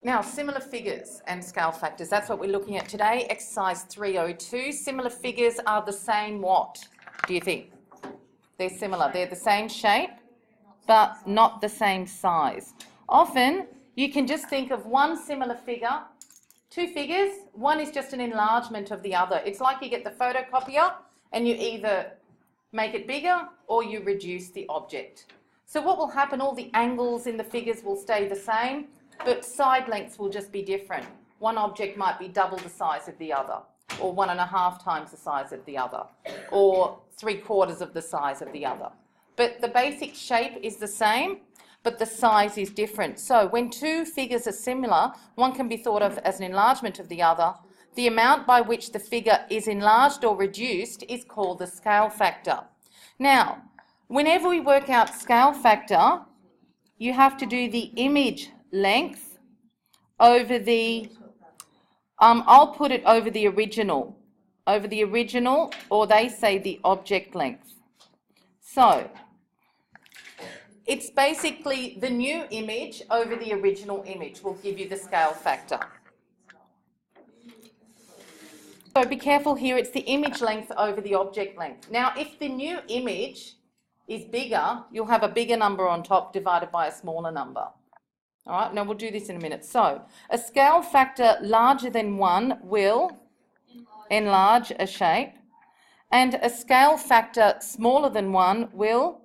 Now, similar figures and scale factors, that's what we're looking at today. Exercise 302. Similar figures are the same what, do you think? They're similar. They're the same shape, but not the same size. Often, you can just think of one similar figure, two figures, one is just an enlargement of the other. It's like you get the photocopier and you either make it bigger or you reduce the object. So what will happen, all the angles in the figures will stay the same, but side lengths will just be different. One object might be double the size of the other, or 1.5 times the size of the other, or 3/4 of the size of the other. But the basic shape is the same, but the size is different. So when two figures are similar, one can be thought of as an enlargement of the other. The amount by which the figure is enlarged or reduced is called the scale factor. Now, whenever we work out scale factor, you have to do the image length over the, I'll put it over the original, or they say the object length. So, it's basically the new image over the original image will give you the scale factor. So be careful here, it's the image length over the object length. Now, if the new image is bigger, you'll have a bigger number on top divided by a smaller number. All right, now we'll do this in a minute. So, a scale factor larger than 1 will enlarge a shape, and a scale factor smaller than 1 will,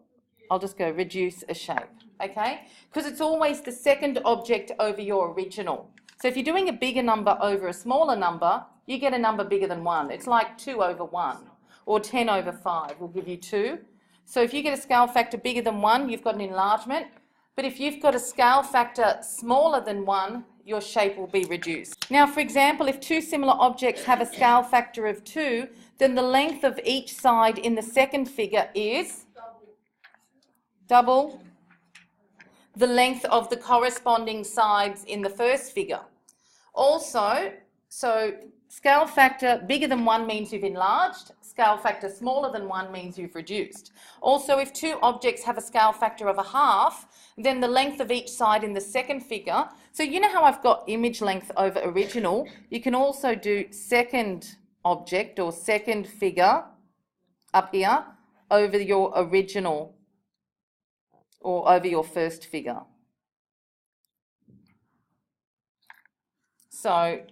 I'll just go reduce a shape, okay? Because it's always the second object over your original. So if you're doing a bigger number over a smaller number, you get a number bigger than 1. It's like 2 over 1, or 10 over 5 will give you 2. So if you get a scale factor bigger than 1, you've got an enlargement. But if you've got a scale factor smaller than 1, your shape will be reduced. Now, for example, if two similar objects have a scale factor of 2, then the length of each side in the second figure is double the length of the corresponding sides in the first figure. Also, so scale factor bigger than 1 means you've enlarged. Scale factor smaller than 1 means you've reduced. Also, if two objects have a scale factor of 1/2, then the length of each side in the second figure. So you know how I've got image length over original? You can also do second object or second figure up here over your original or over your first figure. So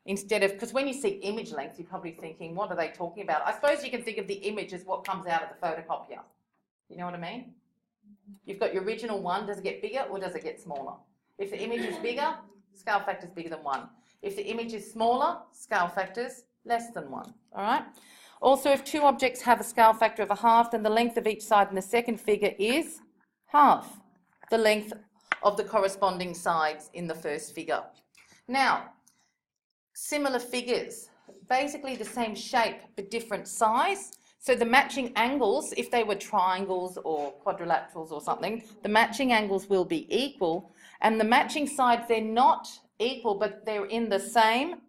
instead of, because when you see image length, you're probably thinking, what are they talking about? I suppose you can think of the image as what comes out of the photocopier. You know what I mean? You've got your original one, does it get bigger or does it get smaller? If the image is bigger, scale factor is bigger than 1. If the image is smaller, scale factor is less than 1, all right? Also, if two objects have a scale factor of 1/2, then the length of each side in the second figure is half the length of the corresponding sides in the first figure. Now, similar figures, basically the same shape but different size. So the matching angles, if they were triangles or quadrilaterals or something, the matching angles will be equal, and the matching sides, they're not equal, but they're in the same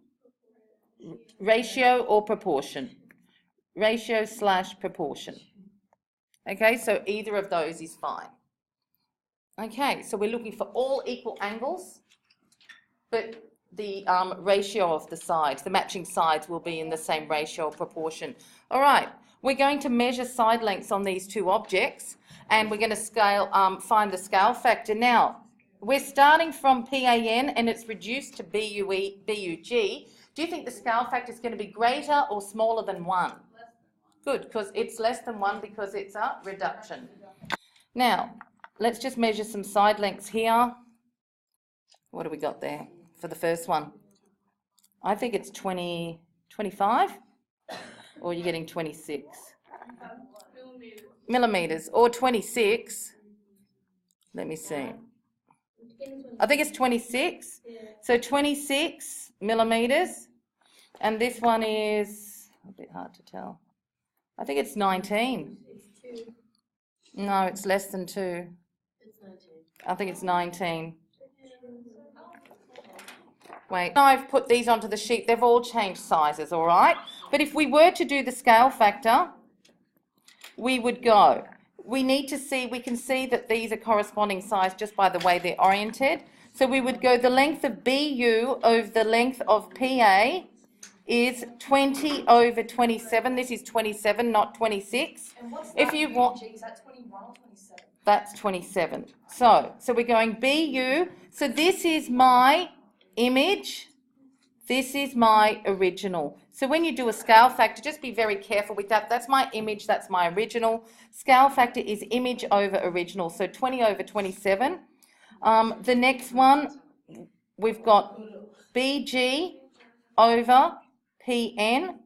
ratio or proportion. Ratio/proportion. Okay, so either of those is fine. Okay, so we're looking for all equal angles, but the ratio of the sides, the matching sides will be in the same ratio or proportion. All right, we're going to measure side lengths on these two objects, and we're going to find the scale factor. Now, we're starting from PAN and it's reduced to BUG. Do you think the scale factor is going to be greater or smaller than 1? Good, because it's less than 1 because it's a reduction. Now, let's just measure some side lengths here. What do we got there for the first one? I think it's 25, or you're getting 26? Millimeters, or 26. Let me see. I think it's 26. So 26 millimeters, and this one is a bit hard to tell. I think it's 19. It's 2. No, it's less than 2. It's 19. I think it's 19. Wait, I've put these onto the sheet. They've all changed sizes, all right? But if we were to do the scale factor, we would go. We need to see, we can see that these are corresponding size just by the way they're oriented. So we would go the length of BU over the length of PA is 20 over 27. This is 27, not 26. And what's If that you want, is that 21 or 27? that's 27. So we're going BU. So this is my image. This is my original. So when you do a scale factor, just be very careful with that. That's my image, that's my original. Scale factor is image over original, so 20 over 27. The next one, we've got BG over PN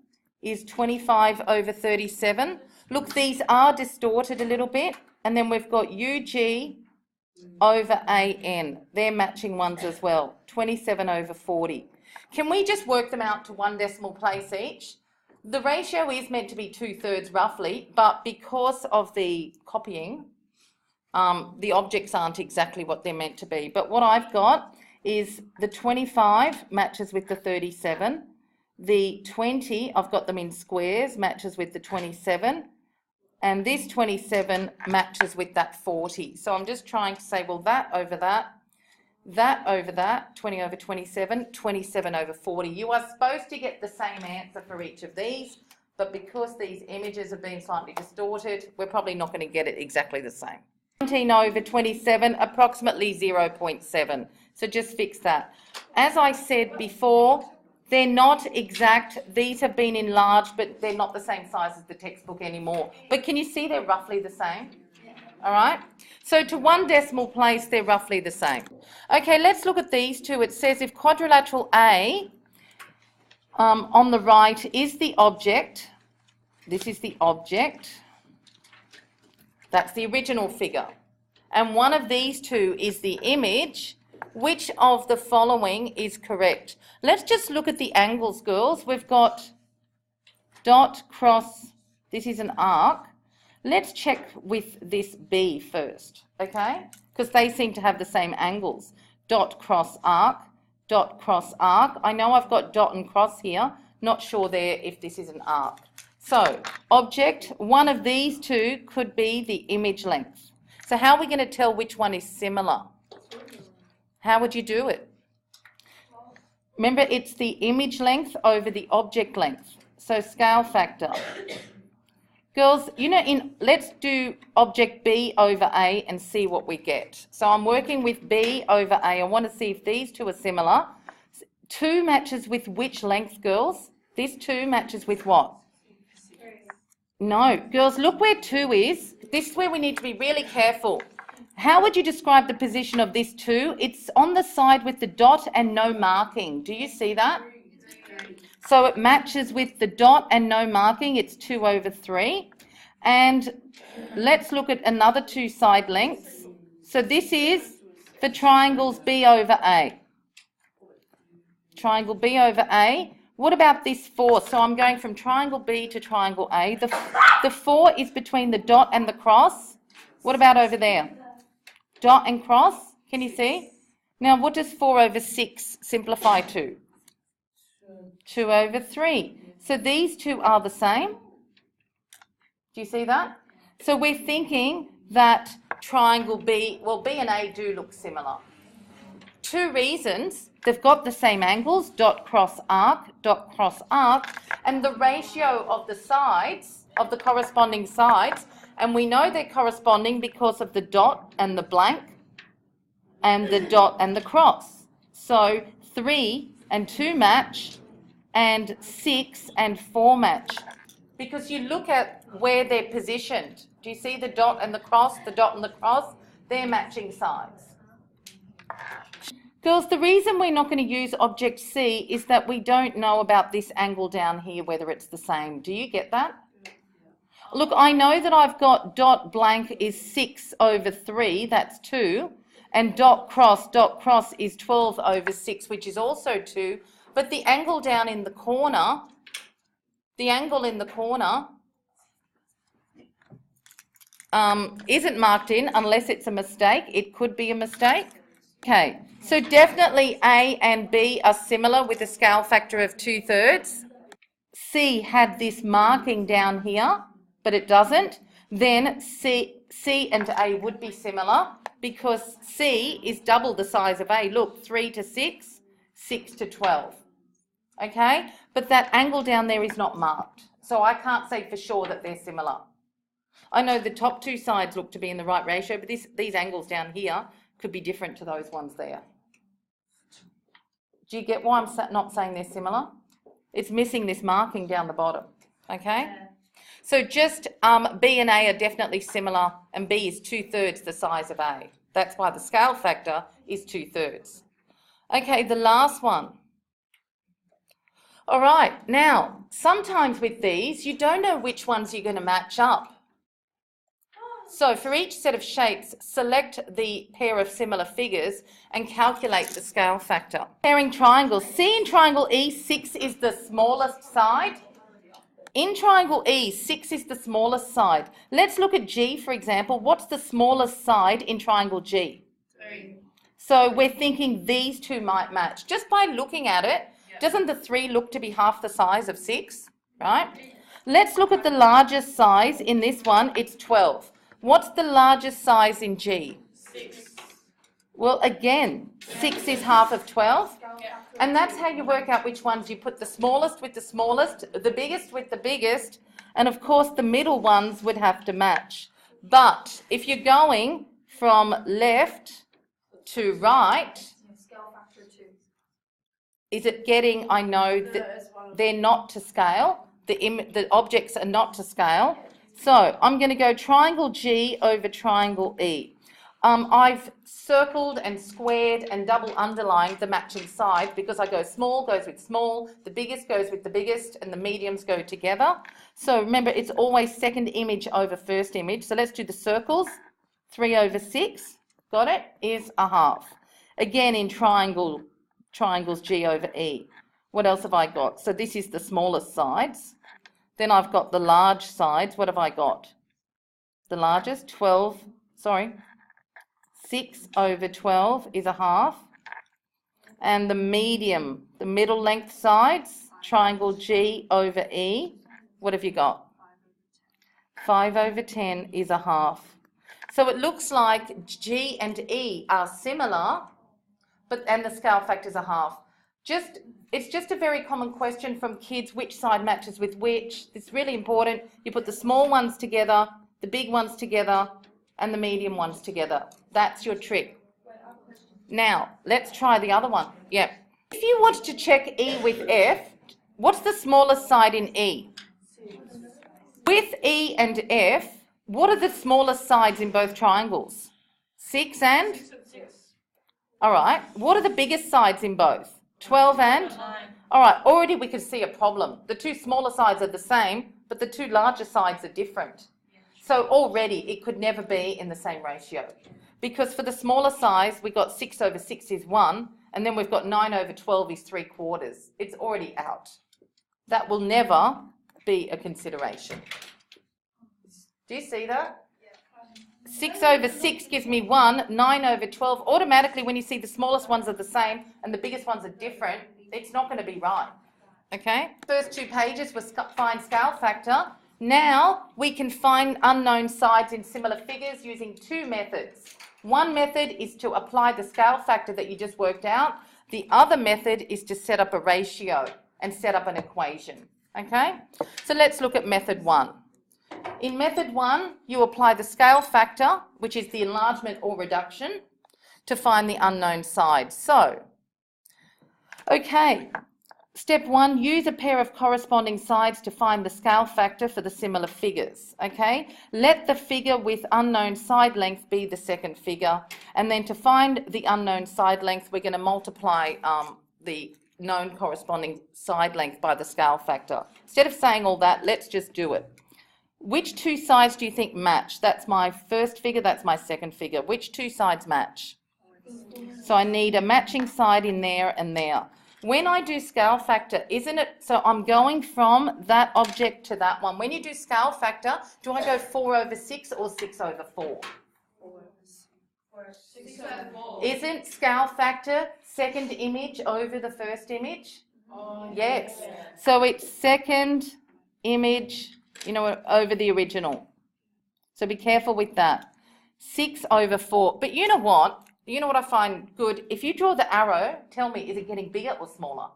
is 25 over 37. Look, these are distorted a little bit. And then we've got UG over AN. They're matching ones as well, 27 over 40. Can we just work them out to one decimal place each? The ratio is meant to be 2/3 roughly, but because of the copying, the objects aren't exactly what they're meant to be. But what I've got is the 25 matches with the 37. The 20, I've got them in squares, matches with the 27. And this 27 matches with that 40. So I'm just trying to say, well, that over that, that over that, 20 over 27, 27 over 40. You are supposed to get the same answer for each of these, but because these images have been slightly distorted, we're probably not going to get it exactly the same. 19 over 27, approximately 0.7. So just fix that. As I said before, they're not exact. These have been enlarged, but they're not the same size as the textbook anymore. But can you see they're roughly the same? All right. So to one decimal place, they're roughly the same. Okay, let's look at these two. It says if quadrilateral A on the right is the object, this is the object, that's the original figure, and one of these two is the image, which of the following is correct? Let's just look at the angles, girls. We've got dot, cross, this is an arc. Let's check with this B first, okay? Because they seem to have the same angles. Dot, cross, arc, dot, cross, arc. I know I've got dot and cross here. Not sure there if this is an arc. So, object, one of these two could be the image length. So how are we going to tell which one is similar? How would you do it? Remember, it's the image length over the object length. So scale factor. Girls, you know, let's do object B over A and see what we get. So I'm working with B over A. I want to see if these two are similar. 2 matches with which length, girls? This 2 matches with what? No. Girls, look where 2 is. This is where we need to be really careful. How would you describe the position of this 2? It's on the side with the dot and no marking. Do you see that? So it matches with the dot and no marking. It's 2 over 3. And let's look at another 2 side lengths. So this is the triangles B over A. Triangle B over A. What about this 4? So I'm going from triangle B to triangle A. The 4 is between the dot and the cross. What about over there? Dot and cross. Can you see? Now, what does 4 over 6 simplify to? 2 over 3. So these two are the same. Do you see that? So we're thinking that triangle B, well, B and A do look similar. 2 reasons. They've got the same angles, dot, cross, arc, and the ratio of the sides, of the corresponding sides, and we know they're corresponding because of the dot and the blank, and the dot and the cross. So 3 and 2 match, and 6 and 4 match. Because you look at where they're positioned. Do you see the dot and the cross, the dot and the cross? They're matching sides. Girls, the reason we're not going to use object C is that we don't know about this angle down here, whether it's the same. Do you get that? Look, I know that I've got dot blank is 6 over 3, that's 2, and dot cross is 12 over 6, which is also 2, but the angle down in the corner, isn't marked in unless it's a mistake. It could be a mistake. Okay, so definitely A and B are similar with a scale factor of 2/3. C had this marking down here, but it doesn't. Then C and A would be similar because C is double the size of A. Look, 3 to 6, 6 to 12. Okay? But that angle down there is not marked. So I can't say for sure that they're similar. I know the top two sides look to be in the right ratio, but these angles down here could be different to those ones there. Do you get why I'm not saying they're similar? It's missing this marking down the bottom. Okay? Yeah. So just B and A are definitely similar, and B is 2/3 the size of A. That's why the scale factor is 2/3. Okay, the last one. All right, now, sometimes with these, you don't know which ones you're going to match up. So for each set of shapes, select the pair of similar figures and calculate the scale factor. Pairing triangles. See in triangle E, 6 is the smallest side. In triangle E, 6 is the smallest side. Let's look at G, for example. What's the smallest side in triangle G? 3. So we're thinking these two might match. Just by looking at it, doesn't the 3 look to be half the size of 6, right? Let's look at the largest size in this one. It's 12. What's the largest size in G? 6. Well, again, 6 is half of 12. And that's how you work out which ones you put the smallest with the smallest, the biggest with the biggest, and of course the middle ones would have to match. But if you're going from left to right, Scale factor 2. is it getting, I know that they're not to scale, the objects are not to scale. So I'm going to go triangle G over triangle E. I've circled and squared and double underlined the matching side because I go small goes with small, the biggest goes with the biggest, and the mediums go together. So remember, it's always second image over first image. So let's do the circles. 3 over 6, got it, is a half. Again in triangles G over E. What else have I got? So this is the smallest sides. Then I've got the large sides. What have I got? The largest, 6 over 12 is a half. And the medium, the middle length sides, triangle G over E. What have you got? 5 over 10 is a half. So it looks like G and E are similar, and the scale factor is a half. It's just a very common question from kids, which side matches with which. It's really important. You put the small ones together, the big ones together, and the medium ones together. That's your trick. Now, let's try the other one. Yeah. If you want to check E with F, what's the smallest side in E? With E and F, what are the smallest sides in both triangles? 6 and? 6. All right. What are the biggest sides in both? 12 and? 9. All right. Already we can see a problem. The two smaller sides are the same, but the two larger sides are different. So already it could never be in the same ratio. Because for the smaller size, we've got 6 over 6 is 1, and then we've got 9 over 12 is 3/4. It's already out. That will never be a consideration. Do you see that? 6 over 6 gives me 1, 9 over 12. Automatically, when you see the smallest ones are the same and the biggest ones are different, it's not going to be right. Okay? First 2 pages was find scale factor. Now we can find unknown sides in similar figures using 2 methods. One method is to apply the scale factor that you just worked out. The other method is to set up a ratio and set up an equation. Okay? So let's look at method 1. In method 1, you apply the scale factor, which is the enlargement or reduction, to find the unknown sides. So, okay, step 1, use a pair of corresponding sides to find the scale factor for the similar figures. Okay, let the figure with unknown side length be the second figure, and then to find the unknown side length, we're going to multiply the known corresponding side length by the scale factor. Instead of saying all that, let's just do it. Which 2 sides do you think match? That's my first figure, that's my second figure. Which 2 sides match? So I need a matching side in there and there. When I do scale factor, isn't it, so I'm going from that object to that one. When you do scale factor, do I go 4 over 6 or 6 over 4? 6 over 4. Isn't scale factor second image over the first image? Oh, Yes. yeah. So it's second image, over the original. So be careful with that. 6 over 4. But you know what? You know what I find good? If you draw the arrow, tell me, is it getting bigger or smaller?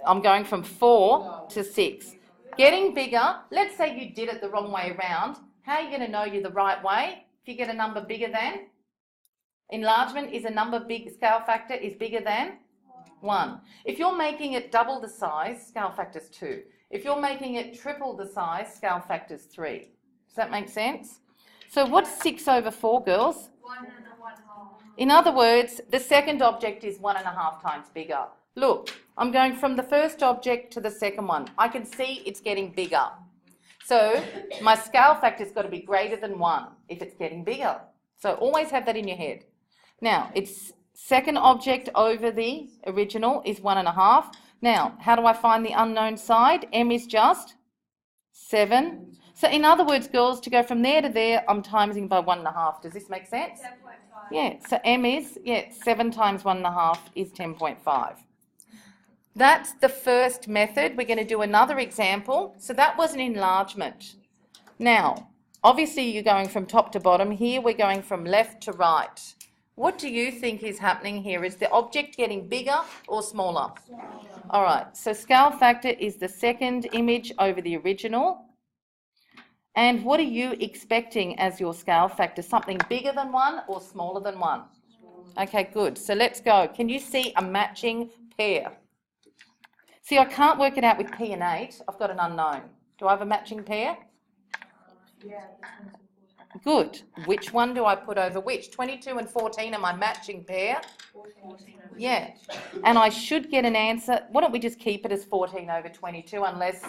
I'm going from 4 to 6. Getting bigger, let's say you did it the wrong way around. How are you going to know you're the right way? If you get a number bigger than? Enlargement is a number big, scale factor is bigger than 1. If you're making it double the size, scale factor is 2. If you're making it triple the size, scale factor is 3. Does that make sense? So what's 6 over 4, girls? 1 and 1/2. In other words, the second object is 1.5 times bigger. Look, I'm going from the first object to the second one. I can see it's getting bigger. So my scale factor's got to be greater than 1 if it's getting bigger. So always have that in your head. Now, it's second object over the original is 1.5. Now, how do I find the unknown side? M is just 7. So in other words, girls, to go from there to there, I'm timesing by 1.5. Does this make sense? 10.5. Yeah, so M is, 7 times 1.5 is 10.5. That's the first method. We're going to do another example. So that was an enlargement. Now, obviously you're going from top to bottom. Here we're going from left to right. What do you think is happening here? Is the object getting bigger or smaller? All right, so scale factor is the second image over the original. And what are you expecting as your scale factor? Something bigger than 1 or smaller than 1? Okay, good. So let's go. Can you see a matching pair? See, I can't work it out with P and 8. I've got an unknown. Do I have a matching pair? Yeah. Good. Which one do I put over which? 22 and 14 are my matching pair. 14. Yeah. And I should get an answer. Why don't we just keep it as 14 over 22 unless,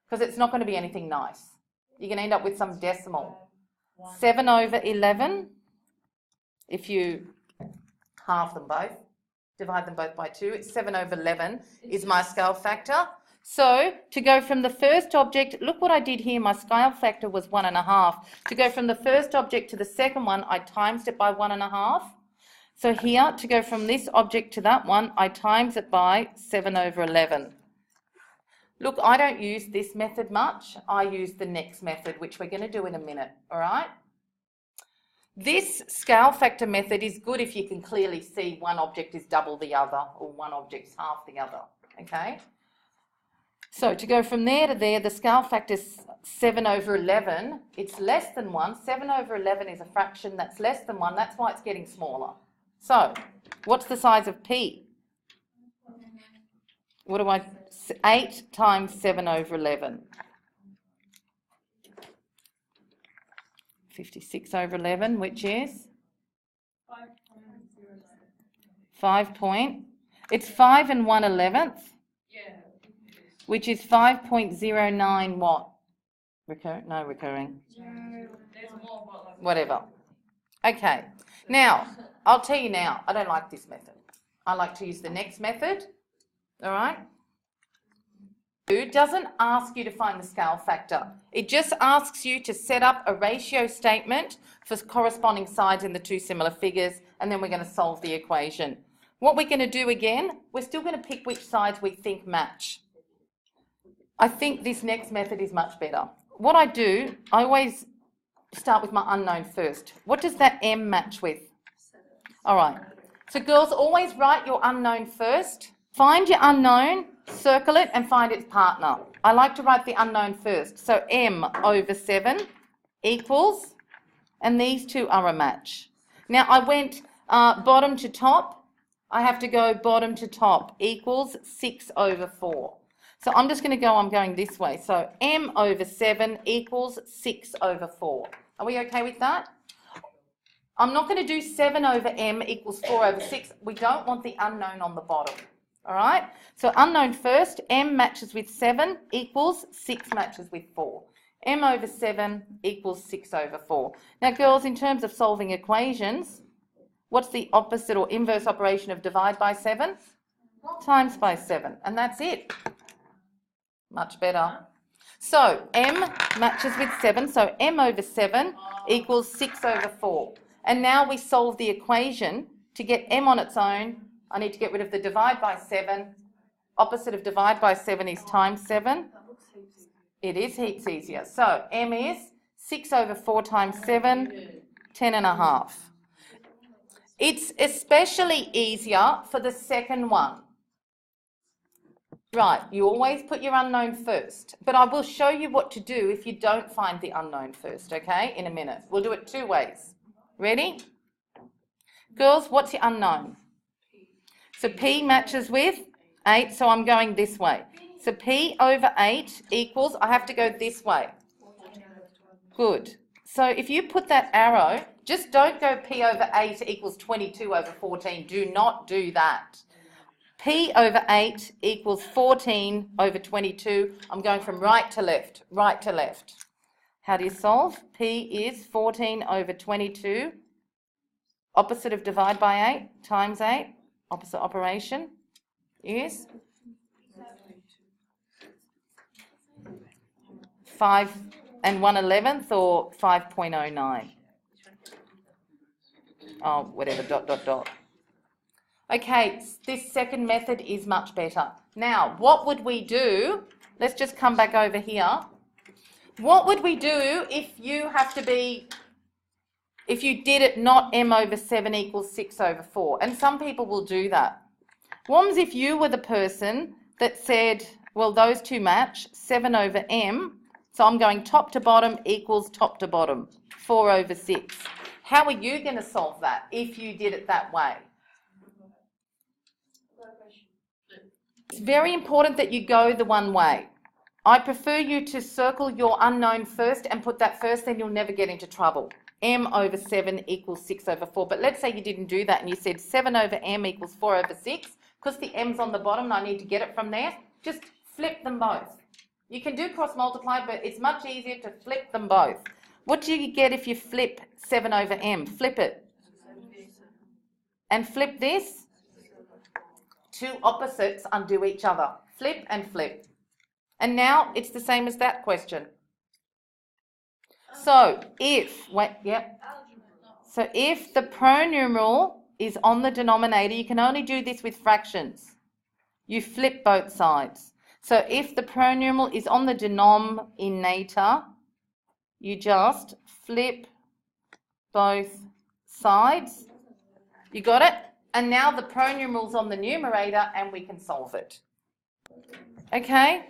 because it's not going to be anything nice. You're going to end up with some decimal. 7 over 11, if you halve them both, divide them both by 2, it's 7 over 11 is my scale factor. So to go from the first object, look what I did here, my scale factor was 1.5. To go from the first object to the second one, I times it by 1.5. So here, to go from this object to that one, I times it by 7 over 11. Look, I don't use this method much. I use the next method, which we're going to do in a minute, all right? This scale factor method is good if you can clearly see one object is double the other or one object is half the other, okay? So to go from there to there, the scale factor is 7 over 11. It's less than 1. 7 over 11 is a fraction that's less than 1. That's why it's getting smaller. So what's the size of P? What do I... 8 times 7 over 11. 56 over 11, which is? 5 point. It's 5 and 1/11th. Yeah. Which is 5.09 what? No recurring. There's more, but like Whatever. Okay. Now, I'll tell you now, I don't like this method. I like to use the next method. All right? It doesn't ask you to find the scale factor. It just asks you to set up a ratio statement for corresponding sides in the two similar figures, and then we're going to solve the equation. What we're going to do again, we're still going to pick which sides we think match. I think this next method is much better. What I do, I always start with my unknown first. What does that M match with? All right. So girls, always write your unknown first. Find your unknown, circle it and find its partner. I like to write the unknown first. So M over 7 equals, and these two are a match. Now I went bottom to top. I have to go bottom to top equals 6 over 4. So I'm just going to go, I'm going this way. So M over 7 equals 6 over 4. Are we okay with that? I'm not going to do 7 over M equals 4 over 6. We don't want the unknown on the bottom. All right? So unknown first, M matches with 7 equals 6 matches with 4. M over 7 equals 6 over 4. Now, girls, in terms of solving equations, what's the opposite or inverse operation of divide by 7? Times by 7. And that's it. Much better. So M matches with 7. So M over 7 equals 6 over 4. And now we solve the equation. To get M on its own, I need to get rid of the divide by 7. Opposite of divide by 7 is times 7. It is heaps easier. So M is 6 over 4 times 7, 10.5. It's especially easier for the second one. Right, you always put your unknown first, but I will show you what to do if you don't find the unknown first, okay, in a minute. We'll do it 2 ways. Ready? Girls, what's your unknown? So P matches with 8, so I'm going this way. So P over 8 equals, I have to go this way. Good. So if you put that arrow, just don't go P over 8 equals 22 over 14. Do not do that. P over 8 equals 14 over 22. I'm going from right to left, right to left. How do you solve? P is 14 over 22. Opposite of divide by 8 times 8. Opposite operation is 5 and 1/11 or 5.09. Oh, whatever, dot, dot, dot. Okay, this second method is much better. Now, what would we do? Let's just come back over here. What would we do if you did it not m over 7 equals 6 over 4? And some people will do that. What if you were the person that said, well, those two match, 7 over m, so I'm going top to bottom equals top to bottom, 4 over 6. How are you going to solve that if you did it that way? It's very important that you go the one way. I prefer you to circle your unknown first and put that first, then you'll never get into trouble. M over 7 equals 6 over 4. But let's say you didn't do that and you said 7 over m equals 4 over 6. Because the m's on the bottom and I need to get it from there, just flip them both. You can do cross multiply, but it's much easier to flip them both. What do you get if you flip 7 over m? Flip it. And flip this. Two opposites undo each other. Flip and flip. And now it's the same as that question. So if the pronumeral is on the denominator, you can only do this with fractions. You flip both sides. So if the pronumeral is on the denominator, you just flip both sides. You got it? And now the pronumeral's on the numerator and we can solve it. Okay?